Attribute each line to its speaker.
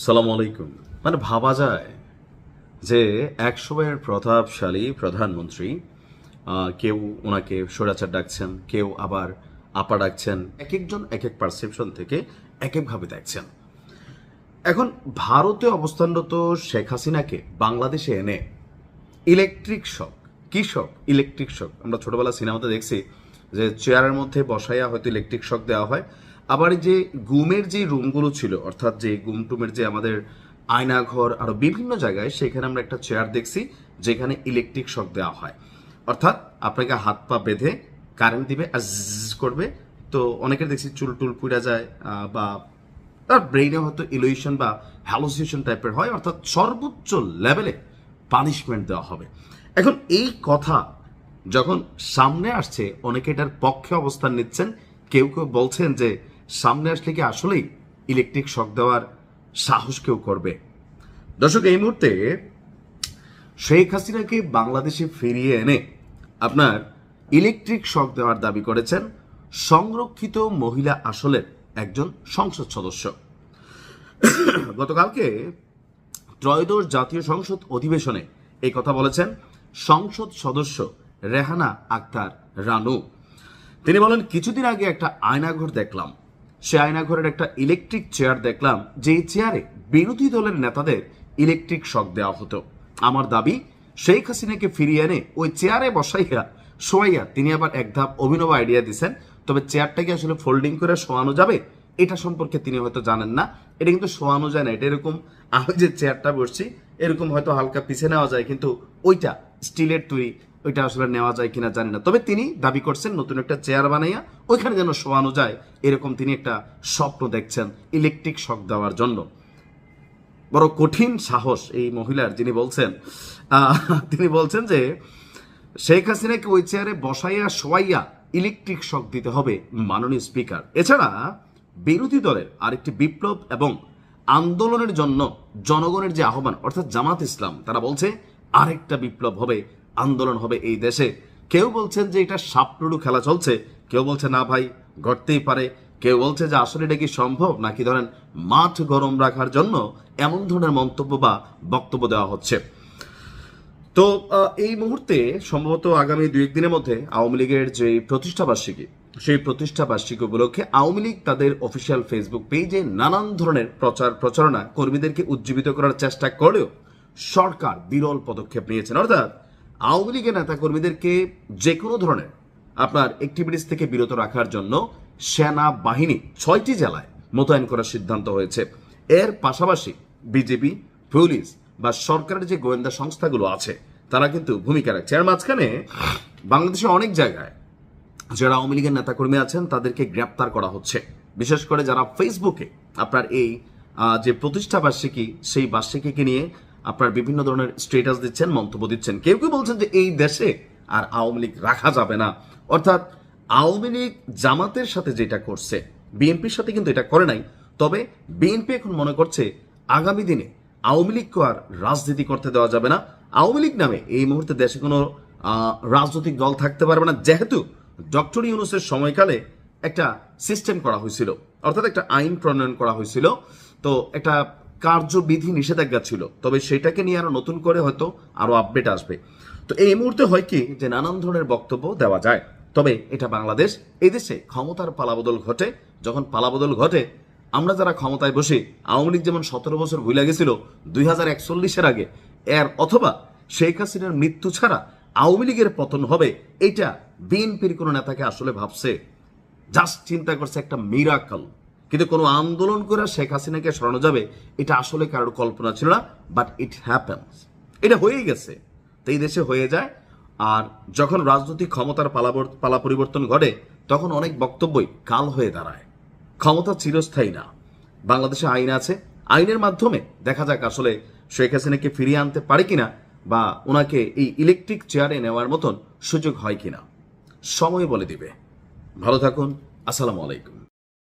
Speaker 1: সালাম আলাইকুম। মানে ভাবা যায় যে এক সময়ের প্রতাপশালী প্রধানমন্ত্রী, কেউ ওনাকে স্বৈরাচার ডাকছেন, কেউ আবার আপা ডাকছেন, এক একজন এক এক পারসেপশন থেকে এক একভাবে দেখছেন। এখন ভারতে অবস্থানরত শেখ হাসিনাকে বাংলাদেশে এনে ইলেকট্রিক শক, কি শক? Electric shock. আমরা ছোটবেলা সিনেমাতে দেখছি যে চেয়ারের মধ্যে বসাইয়া হয়তো ইলেকট্রিক শক দেওয়া হয়। আবার যে গুমের যে রুমগুলো ছিল, অর্থাৎ যে গুম টুমের যে আমাদের আয়নাঘর আরো বিভিন্ন জায়গায়, সেখানে আমরা একটা চেয়ার দেখছি যেখানে ইলেকট্রিক শক দেওয়া হয়। অর্থাৎ আপনাকে হাত পা বেঁধে কারেন্ট দিবে আর করবে। তো অনেকের দেখছি চুল টুল পুড়া যায়, বা তার ব্রেইনে হয়তো ইলুশন বা হ্যালোসিনেশন টাইপের হয়, অর্থাৎ সর্বোচ্চ লেভেলে পানিশমেন্ট দেওয়া হবে। এখন এই কথা যখন সামনে আসছে, অনেকে এটার পক্ষে অবস্থান নিচ্ছেন, কেউ কেউ বলছেন যে সামনে আসলে কি আসলেই ইলেকট্রিক শক দেওয়ার সাহস কেউ করবে। দর্শক, এই মুহূর্তে শেখ হাসিনাকে বাংলাদেশে ফিরিয়ে এনে আপনার ইলেকট্রিক শক দেওয়ার দাবি করেছেন সংরক্ষিত মহিলা আসলের একজন সংসদ সদস্য। গতকালকে ত্রয়োদশ জাতীয় সংসদ অধিবেশনে এই কথা বলেছেন সংসদ সদস্য রেহানা আক্তার রানু। তিনি বলেন, কিছুদিন আগে একটা আয়নাঘর দেখলাম, সে আয়নাঘরের একটা ইলেকট্রিক চেয়ার দেখলাম, যে চেয়ারে বিরোধী দলের নেতাদের ইলেকট্রিক শক দেওয়া হতো। আমার দাবি, শেখ হাসিনাকে ফিরিয়ে এনে ওই চেয়ারে বসাইয়া শোয়াইয়া তিনি আবার এক ধাপ অভিনব আইডিয়া দিচ্ছেন। তবে চেয়ারটাকে আসলে ফোল্ডিং করে শোয়ানো যাবে এটা সম্পর্কে তিনি হয়তো জানেন না। এটা কিন্তু শোয়ানো যায় না, এটা এরকম আমি যে চেয়ারটা বসছি এরকম হয়তো হালকা পিছিয়ে নেওয়া যায়, কিন্তু ওইটা স্টিলের তৈরি, ওইটা আসলে নেওয়া যায় কিনা জানি না। তবে তিনি দাবি করছেন নতুন একটা চেয়ার বানাইয়া ওইখানে যেন শোয়ানো যায়, এরকম তিনি একটা স্বপ্ন দেখছেন ইলেকট্রিক শক দেওয়ার জন্য। বড় কঠিন সাহস এই মহিলার, যিনি বলছেন তিনি বলছেন যে শেখ হাসিনাকে ওই চেয়ারে বসাইয়া শোয়াইয়া ইলেকট্রিক শক দিতে হবে মাননীয় স্পিকার। এছাড়া বিরোধী দলের আরেকটি বিপ্লব এবং আন্দোলনের জন্য জনগণের যে আহ্বান, অর্থাৎ জামাত ইসলাম, তারা বলছে আরেকটা বিপ্লব হবে, আন্দোলন হবে এই দেশে। কেউ বলছেন যে এটা সাপলুডু খেলা চলছে, কেউ বলছে না ভাই ঘটতেই পারে, কেউ বলছে যে আসলে এটা কি সম্ভব, নাকি ধরেন মাঠ গরম রাখার জন্য এমন ধরনের মন্তব্য বা বক্তব্য দেওয়া হচ্ছে। তো এই মুহূর্তে সম্ভবত আগামী 2-1 দিনের মধ্যে আওয়ামী লীগের যে প্রতিষ্ঠাবার্ষিকী, সেই প্রতিষ্ঠাবার্ষিকী উপলক্ষে আওয়ামী লীগ তাদের অফিসিয়াল ফেসবুক পেজে নানান ধরনের প্রচারণা কর্মীদেরকে উজ্জীবিত করার চেষ্টা করলেও সরকার বিরল পদক্ষেপ নিয়েছেন। অর্থাৎ আওয়ামী লীগের নেতা কর্মীদেরকে যে কোনো ধরনের আপনার অ্যাক্টিভিটিস থেকে বিরত রাখার জন্য সেনা বাহিনী 6টি জেলায় মোতায়েন করার সিদ্ধান্ত হয়েছে। এর পাশাপাশি বিজেপি, পুলিশ বা সরকারের যে গোয়েন্দা সংস্থাগুলো আছে তারা কিন্তু ভূমিকা রাখছে। এর মাঝখানে বাংলাদেশের অনেক জায়গায় যারা আওয়ামী লীগের নেতাকর্মী আছেন তাদেরকে গ্রেপ্তার করা হচ্ছে, বিশেষ করে যারা ফেসবুকে আপনার এই যে প্রতিষ্ঠা বার্ষিকী, সেই বার্ষিকীকে নিয়ে আপনার বিভিন্ন ধরনের স্ট্যাটাস দিচ্ছেন, মন্তব্য দিচ্ছেন। কেউ কেউ বলছেন যে এই দেশে আর আওয়ামী লীগ রাখা যাবে না। অর্থাৎ আওয়ামী লীগ জামাতের সাথে যেটা করছে, বিএনপির সাথে কিন্তু এটা করে নাই। তবে বিএনপি এখন মনে করছে আগামী দিনে আওয়ামী লীগকে আর রাজনীতি করতে দেওয়া যাবে না। আওয়ামী লীগ নামে এই মুহূর্তে দেশে কোনো রাজনৈতিক দল থাকতে পারবে না, যেহেতু ডক্টর ইউনূসের সময়কালে একটা সিস্টেম করা হয়েছিল, অর্থাৎ একটা আইন প্রণয়ন করা হয়েছিল। তো একটা কার্যবিধি নিষেধাজ্ঞা ছিল, তবে সেটাকে নিয়ে আরো নতুন করে হয়তো আরো আপডেট আসবে। তো এই মুহূর্তে হয় কি যে নানান ধরনের বক্তব্য দেওয়া যায়, তবে এটা বাংলাদেশ। এই দেশে ক্ষমতার পালাবদল ঘটে, যখন পালাবদল ঘটে আমরা যারা ক্ষমতায় বসে, আওয়ামী লীগ যেমন 17 বছর ভুলে গেছিল 2041-এর আগে, এর অথবা শেখ হাসিনার মৃত্যু ছাড়া আওয়ামী লীগের পতন হবে, এটা বিএনপির কোনো নেতাকে আসলে ভাবছে? জাস্ট চিন্তা করছে একটা মিরাকল। কিন্তু কোনো আন্দোলন করে শেখ হাসিনাকে সরানো যাবে এটা আসলে কারোর কল্পনা ছিল না, বাট ইট হ্যাপেন্স, এটা হয়েই গেছে। তো এই দেশে হয়ে যায়। আর যখন রাজনৈতিক ক্ষমতার পালা পরিবর্তন ঘটে, তখন অনেক বক্তব্যই কাল হয়ে দাঁড়ায়। ক্ষমতা চিরস্থায়ী না। বাংলাদেশে আইন আছে, আইনের মাধ্যমে দেখা যাক আসলে শেখ হাসিনাকে ফিরিয়ে আনতে পারে কিনা, বা ওনাকে এই ইলেকট্রিক চেয়ারে নেওয়ার মতন সুযোগ হয় কিনা, সময় বলে দিবে। ভালো থাকুন। আসসালামু আলাইকুম।